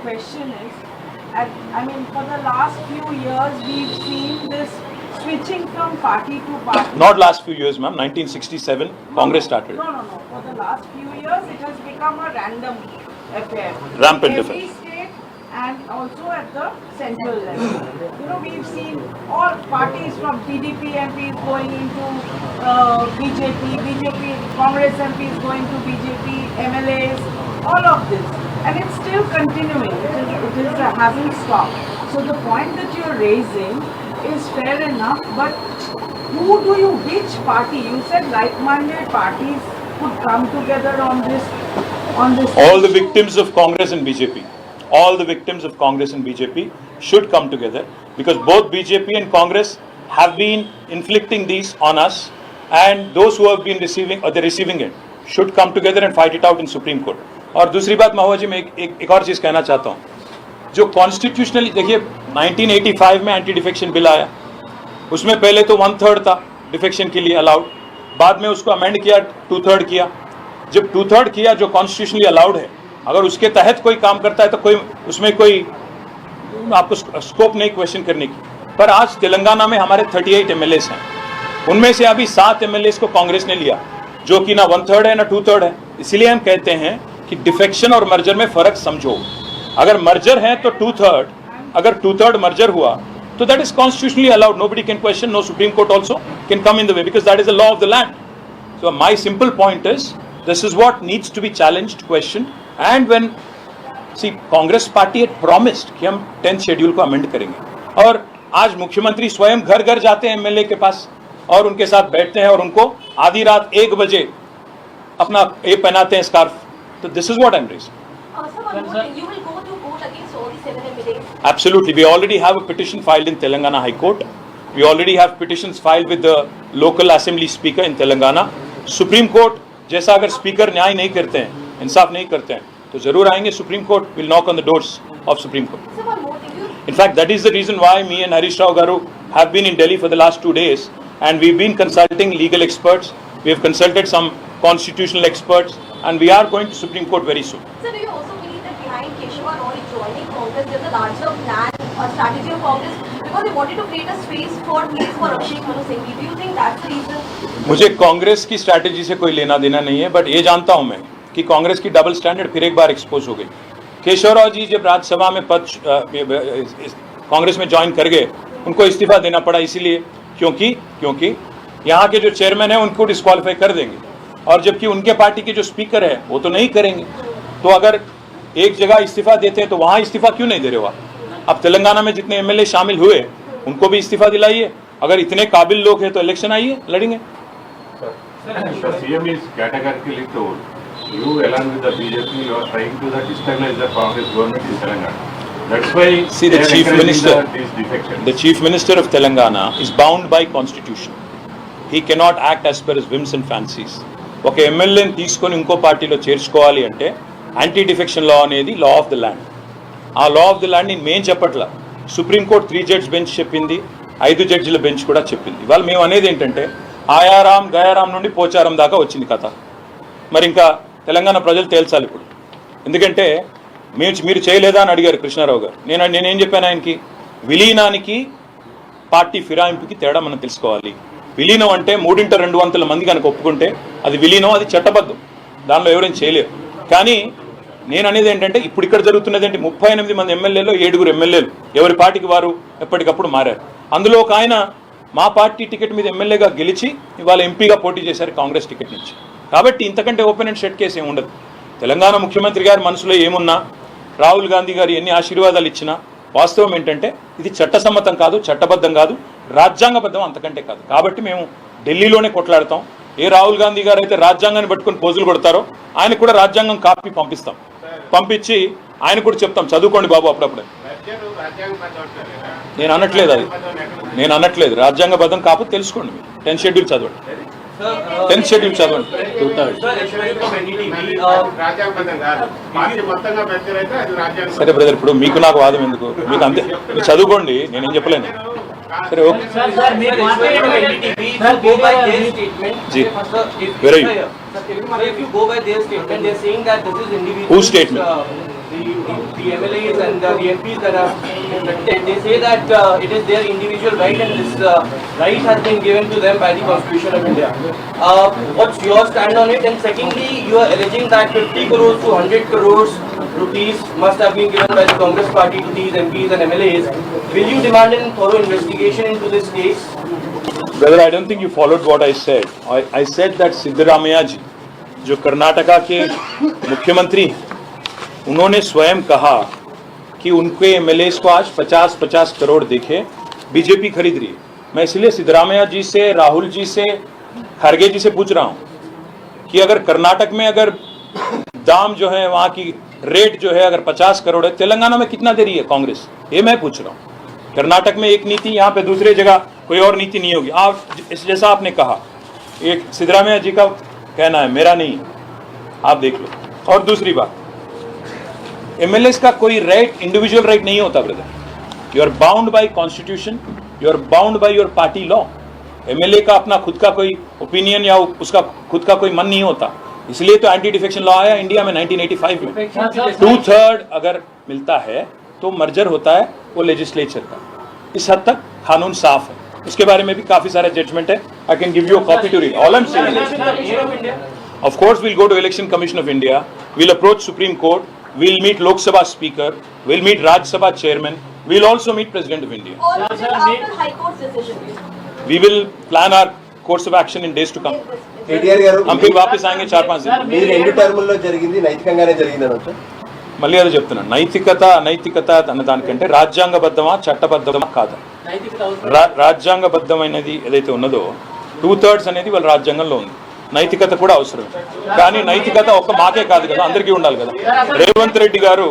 question is, I mean, for the last few years, we've seen this switching from party to party. Not last few years, ma'am. 1967, Congress started. No. For the last few years, it has become a random affair. Rampant Every affair. state and also at the central level. You know, we've seen all parties from PDP MPs going into BJP, Congress MPs going to BJP, MLAs, all of this. And it's still continuing. It hasn't stopped. So the point that you're raising is fair enough, but which party? You said like-minded parties could come together on this. All the victims of Congress and BJP. All the victims of Congress and BJP should come together, because both BJP and Congress have been inflicting these on us, and those who have been receiving or the receiving it should come together and fight it out in Supreme Court. और दूसरी बात महुआ जी, मैं एक और चीज़ कहना चाहता हूँ. जो कॉन्स्टिट्यूशनली देखिए 1985 में एंटी डिफेक्शन बिल आया, उसमें पहले तो 1/3 था डिफेक्शन के लिए अलाउड, बाद में उसको अमेंड किया 2/3 किया. जब 2/3 किया जो कॉन्स्टिट्यूशनली अलाउड है, अगर उसके तहत कोई काम करता है तो कोई उसमें कोई आपको स्कोप नहीं क्वेश्चन करने की. पर आज तेलंगाना में हमारे 38 MLAs हैं, उनमें से अभी 7 MLAs को कांग्रेस ने लिया, जो कि ना 1/3 है ना 2/3 है. इसलिए हम कहते हैं कि डिफेक्शन और मर्जर में फर्क समझो. अगर मर्जर है तो 2/3, अगर 2/3 मर्जर हुआ तो that is constitutionally allowed. Nobody can question, no supreme court also can come in the way, because that is the law of the land. So my simple point is this is what needs to be challenged, question. And when the Congress party had promised कि हम 10th schedule को amend करेंगे, और आज मुख्यमंत्री स्वयं घर घर जाते हैं MLA के पास और उनके साथ बैठते हैं और उनको आधी रात 1 बजे अपना ये पहनाते हैं स्कार्फ. तो this is what I am raising. You will go to court against all the 7 MLAs? Absolutely. We already have a petition filed in Telangana High Court. We already have petitions filed with the local assembly speaker in Telangana. Supreme Court जैसा अगर speaker न्याय नहीं करते हैं, इंसाफ नहीं करते हैं, तो जरूर आएंगे supreme court. Will knock on the doors of supreme court. In fact, that is the reason why me and Harish Rao Garu have been in Delhi for the last 2 days, and we've been consulting legal experts. We have consulted some constitutional experts, and we are going to Supreme Court very soon. Sir, do you also believe that behind Keshava Roy joining Congress, there's a larger plan or strategy of Congress because they wanted to create a space for Abhishek Manu Singh? Do you think that's the reason? मुझे कांग्रेस की strategy से कोई लेना देना नहीं है, but ये जानता हूं मैं कि कांग्रेस की डबल स्टैंडर्ड फिर एक बार एक्सपोज हो गई. केशवराव जी जब राज्यसभा में कांग्रेस में ज्वाइन कर गए, उनको इस्तीफा देना पड़ा इसीलिए क्योंकि यहाँ के जो चेयरमैन है उनको डिस्क्वालीफाई कर देंगे, और जबकि उनके पार्टी के जो स्पीकर है वो तो नहीं करेंगे. तो अगर एक जगह इस्तीफा देते हैं तो वहाँ इस्तीफा क्यों नहीं दे रहे हो आप? अब तेलंगाना में जितने MLA शामिल हुए उनको भी इस्तीफा दिलाइए. अगर इतने काबिल लोग हैं तो इलेक्शन आइए, लड़ेंगे. The CM is categorically told, you along with the BJP, you are trying to destabilize the Congress government in Telangana. That's why See, the they are chief encouraging minister, these defections. the chief minister of Telangana is bound by constitution. He cannot act as per his whims and fancies. ఒక ఎమ్మెల్యేని తీసుకొని ఇంకో పార్టీలో చేర్చుకోవాలి అంటే anti defection law అనేది law of the land. ఆ law of the land మేము చెప్పట్లా, సుప్రీంకోర్టు 3 జడ్జ్ బెంచ్ చెప్పింది, 5 జడ్జిల బెంచ్ కూడా చెప్పింది. వాళ్ళు మేము అనేది ఏంటంటే ఆయారాం గయారాం నుండి పోచారం దాకా వచ్చింది కథ. మరి ఇంకా తెలంగాణ ప్రజలు తేల్చాలి ఇప్పుడు. ఎందుకంటే మీరు చేయలేదా అని అడిగారు కృష్ణారావు గారు. నేనేం చెప్పాను ఆయనకి, విలీనానికి పార్టీ ఫిరాయింపుకి తేడా మనం తెలుసుకోవాలి. విలీనం అంటే 3/2 మంది కనుక ఒప్పుకుంటే అది విలీనం, అది చట్టబద్ధం, దానిలో ఎవరైనా చేయలేరు. కానీ నేను అనేది ఏంటంటే ఇప్పుడు ఇక్కడ జరుగుతున్నది ఏంటి, 38 మంది ఎమ్మెల్యేలు 7 ఎమ్మెల్యేలు ఎవరి పార్టీకి వారు ఎప్పటికప్పుడు మారారు. అందులో ఒక ఆయన మా పార్టీ టికెట్ మీద ఎమ్మెల్యేగా గెలిచి ఇవాళ ఎంపీగా పోటీ చేశారు కాంగ్రెస్ టికెట్ నుంచి. కాబట్టి ఇంతకంటే ఓపెన్ అండ్ షట్ కేసు ఏమి ఉండదు. తెలంగాణ ముఖ్యమంత్రి గారి మనసులో ఏమున్నా, రాహుల్ గాంధీ గారు ఎన్ని ఆశీర్వాదాలు ఇచ్చినా వాస్తవం ఏంటంటే ఇది చట్టసమ్మతం కాదు, చట్టబద్ధం కాదు, రాజ్యాంగబద్ధం అంతకంటే కాదు. కాబట్టి మేము ఢిల్లీలోనే కొట్లాడతాం. ఏ రాహుల్ గాంధీ గారు అయితే రాజ్యాంగాన్ని పట్టుకొని పోజులు కొడతారో ఆయనకు కూడా రాజ్యాంగం కాపీ పంపిస్తాం. పంపించి ఆయన కూడా చెప్తాం చదువుకోండి బాబు అప్పుడప్పుడే. నేను అనట్లేదు రాజ్యాంగబద్ధం కాకపోతే తెలుసుకోండి. మీరు 10th షెడ్యూల్ చదవండి. 10th షెడ్యూల్ చదవండి. సరే బ్రదర్, ఇప్పుడు మీకు నాకు వాదం ఎందుకు, మీకు అంతే, మీరు చదువుకోండి, నేనేం చెప్పలేను. సరే ఓకే जी, where are you? If you go by their statement, they are saying that this is individual. Whose statement? the MLAs and the MPs that are elected, they say that it is their individual right and this right has been given to them by the Constitution of India. What's your stand on it? And secondly, you are alleging that 50 crores to 100 crores rupees must have been given by the Congress party to these MPs and MLAs. Will you demand a thorough investigation into this case? Brother, I don't think you followed what I said. I said that Siddaramaiah ji जो कर्नाटका के मुख्यमंत्री हैं, उन्होंने स्वयं कहा कि उनके MLAs को आज 50-50 करोड़ देके बीजेपी खरीद रही है। मैं इसलिए सिद्धरामैया जी से, राहुल जी से, खड़गे जी से पूछ रहा हूं कि अगर कर्नाटक में अगर दाम जो है वहां की रेट जो है अगर 50 करोड़ है, तेलंगाना में कितना दे रही है कांग्रेस? ये मैं पूछ रहा हूं। कर्नाटक में एक नीति, यहाँ पे दूसरी जगह कोई और नीति नहीं होगी। आप जैसा आपने कहा, एक सिद्धरामैया जी का कहना है, मेरा नहीं, आप देख लो। और दूसरी बात, एमएलएस का कोई राइट, इंडिविजुअल राइट नहीं होता brother. You are bound by constitution, you are bound by your party law. MLA का अपना खुद का कोई ओपिनियन या उसका खुद का कोई मन नहीं होता, इसलिए तो एंटी डिफेक्शन लॉ आया इंडिया में 1985 में। 2/3 अगर मिलता है तो मर्जर होता है वो लेजिस्लेचर का। इस हद तक कानून साफ है, उसके बारे में भी काफी सारे जजमेंट है। I can give you a copy to read. All I am saying, of course we'll go to Election Commission of India, we'll approach Supreme Court, we'll meet Lok Sabha Speaker, we'll meet Rajya Sabha Chairman, we'll also meet President of India. All of it after High Court's decision. We will plan our course of action in days to come. KTR గారు हम फिर वापस आएंगे 4-5 दिन। మీ రెండు టర్ముల్లో జరిగింది నైతికంగానే జరిగిందని వచ్చా? మళ్ళీ అదే చెప్తున్నాను, నైతికత అనైతికత అన్న దానికంటే రాజ్యాంగబద్ధమా చట్టబద్ధమా కాదా? రాజ్యాంగబద్ధమైనది ఏదైతే ఉన్నదో 2/3 అనేది వాళ్ళ రాజ్యాంగంలో ఉంది. నైతికత కూడా అవసరం, కానీ నైతికత ఒక్క మాకే కాదు కదా, అందరికీ ఉండాలి కదా. రేవంత్ రెడ్డి గారు